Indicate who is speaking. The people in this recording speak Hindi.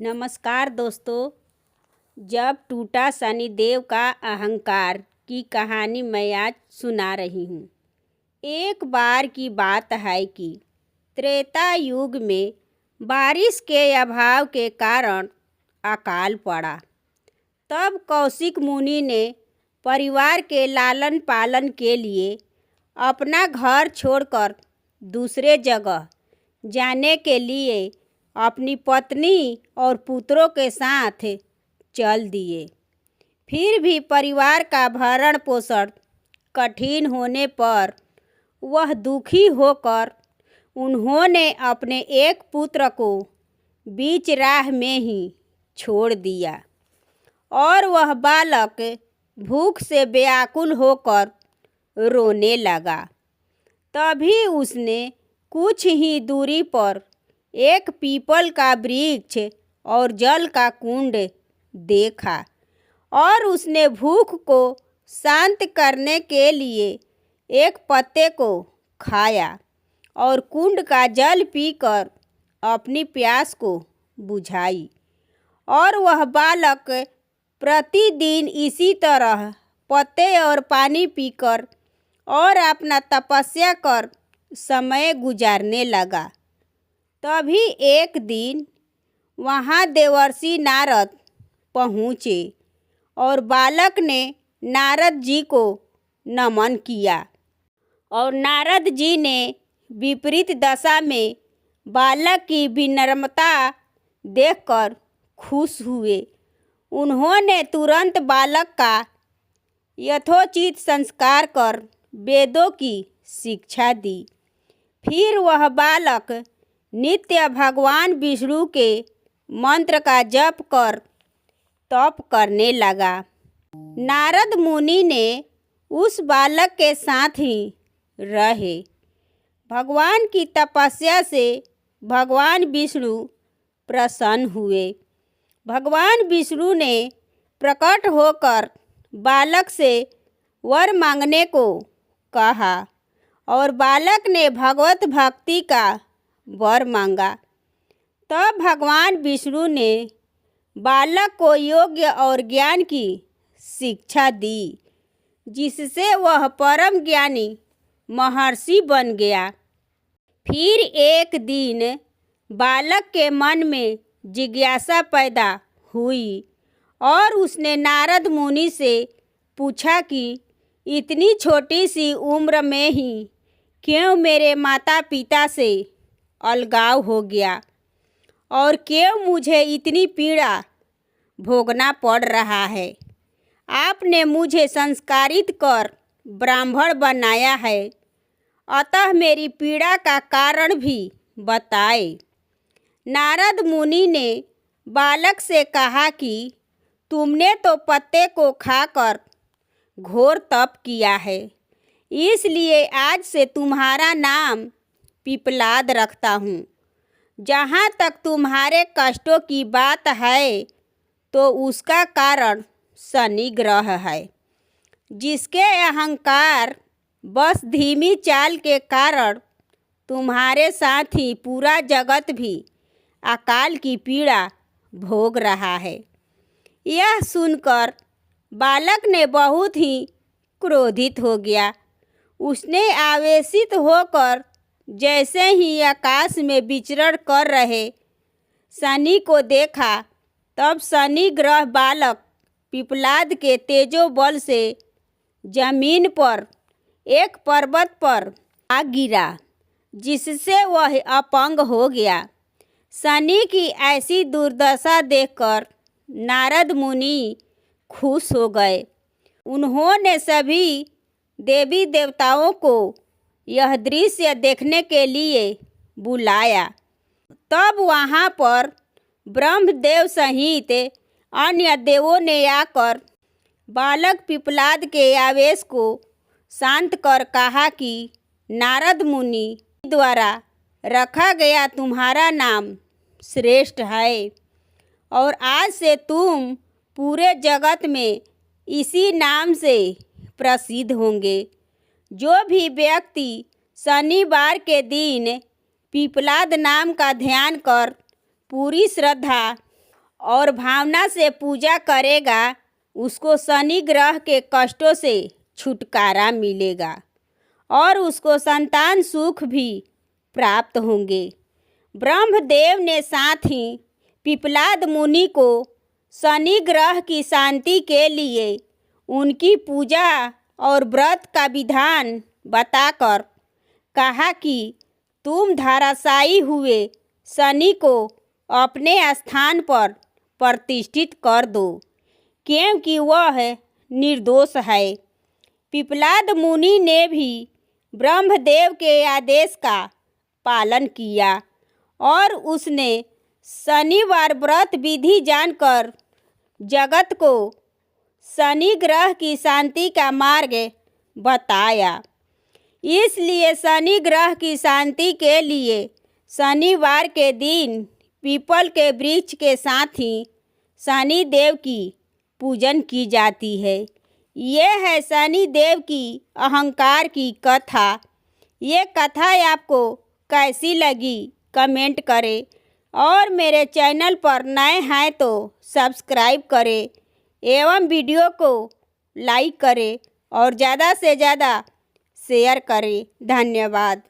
Speaker 1: नमस्कार दोस्तों। जब टूटा शनिदेव का अहंकार की कहानी मैं आज सुना रही हूँ। एक बार की बात है कि त्रेता युग में बारिश के अभाव के कारण अकाल पड़ा। तब कौशिक मुनि ने परिवार के लालन पालन के लिए अपना घर छोड़कर दूसरे जगह जाने के लिए अपनी पत्नी और पुत्रों के साथ चल दिए। फिर भी परिवार का भरण पोषण कठिन होने पर वह दुखी होकर उन्होंने अपने एक पुत्र को बीच राह में ही छोड़ दिया और वह बालक भूख से व्याकुल होकर रोने लगा। तभी उसने कुछ ही दूरी पर एक पीपल का वृक्ष और जल का कुंड देखा और उसने भूख को शांत करने के लिए एक पत्ते को खाया और कुंड का जल पीकर अपनी प्यास को बुझाई। और वह बालक प्रतिदिन इसी तरह पत्ते और पानी पीकर और अपना तपस्या कर समय गुजारने लगा। तभी एक दिन वहाँ देवर्षि नारद पहुँचे और बालक ने नारद जी को नमन किया और नारद जी ने विपरीत दशा में बालक की विनम्रता देखकर खुश हुए। उन्होंने तुरंत बालक का यथोचित संस्कार कर वेदों की शिक्षा दी। फिर वह बालक नित्य भगवान विष्णु के मंत्र का जप कर तप करने लगा। नारद मुनि ने उस बालक के साथ ही रहे। भगवान की तपस्या से भगवान विष्णु प्रसन्न हुए। भगवान विष्णु ने प्रकट होकर बालक से वर मांगने को कहा और बालक ने भगवत भक्ति का वर मांगा। तब भगवान विष्णु ने बालक को योग्य और ज्ञान की शिक्षा दी, जिससे वह परम ज्ञानी महर्षि बन गया। फिर एक दिन बालक के मन में जिज्ञासा पैदा हुई और उसने नारद मुनि से पूछा कि इतनी छोटी सी उम्र में ही क्यों मेरे माता पिता से अलगाव हो गया और क्यों मुझे इतनी पीड़ा भोगना पड़ रहा है। आपने मुझे संस्कारित कर ब्राह्मण बनाया है, अतः मेरी पीड़ा का कारण भी बताए। नारद मुनि ने बालक से कहा कि तुमने तो पत्ते को खाकर घोर तप किया है, इसलिए आज से तुम्हारा नाम पिपलाद रखता हूँ। जहाँ तक तुम्हारे कष्टों की बात है तो उसका कारण शनि ग्रह है, जिसके अहंकार बस धीमी चाल के कारण तुम्हारे साथ ही पूरा जगत भी अकाल की पीड़ा भोग रहा है। यह सुनकर बालक ने बहुत ही क्रोधित हो गया। उसने आवेशित होकर जैसे ही आकाश में विचरण कर रहे शनि को देखा, तब शनि ग्रह बालक पिपलाद के तेजो बल से जमीन पर एक पर्वत पर आ गिरा, जिससे वह अपंग हो गया। शनि की ऐसी दुर्दशा देखकर नारद मुनि खुश हो गए। उन्होंने सभी देवी देवताओं को यह दृश्य देखने के लिए बुलाया। तब वहाँ पर ब्रह्मदेव सहित अन्य देवों ने आकर बालक पिपलाद के आवेश को शांत कर कहा कि नारद मुनि द्वारा रखा गया तुम्हारा नाम श्रेष्ठ है और आज से तुम पूरे जगत में इसी नाम से प्रसिद्ध होंगे। जो भी व्यक्ति शनिवार के दिन पिपलाद नाम का ध्यान कर पूरी श्रद्धा और भावना से पूजा करेगा उसको शनि ग्रह के कष्टों से छुटकारा मिलेगा और उसको संतान सुख भी प्राप्त होंगे। ब्रह्मदेव ने साथ ही पिपलाद मुनि को शनि ग्रह की शांति के लिए उनकी पूजा और व्रत का विधान बताकर कहा कि तुम धराशायी हुए शनि को अपने स्थान पर प्रतिष्ठित कर दो, क्योंकि वह निर्दोष है। पिपलाद मुनि ने भी ब्रह्मदेव के आदेश का पालन किया और उसने शनिवार व्रत विधि जानकर जगत को शनि ग्रह की शांति का मार्ग बताया। इसलिए शनि ग्रह की शांति के लिए शनिवार के दिन पीपल के वृक्ष के साथ ही शनि देव की पूजन की जाती है। ये है शनि देव की अहंकार की कथा। ये कथा आपको कैसी लगी कमेंट करें और मेरे चैनल पर नए हैं तो सब्सक्राइब करें एवं वीडियो को लाइक करें और ज़्यादा से ज़्यादा शेयर करें। धन्यवाद।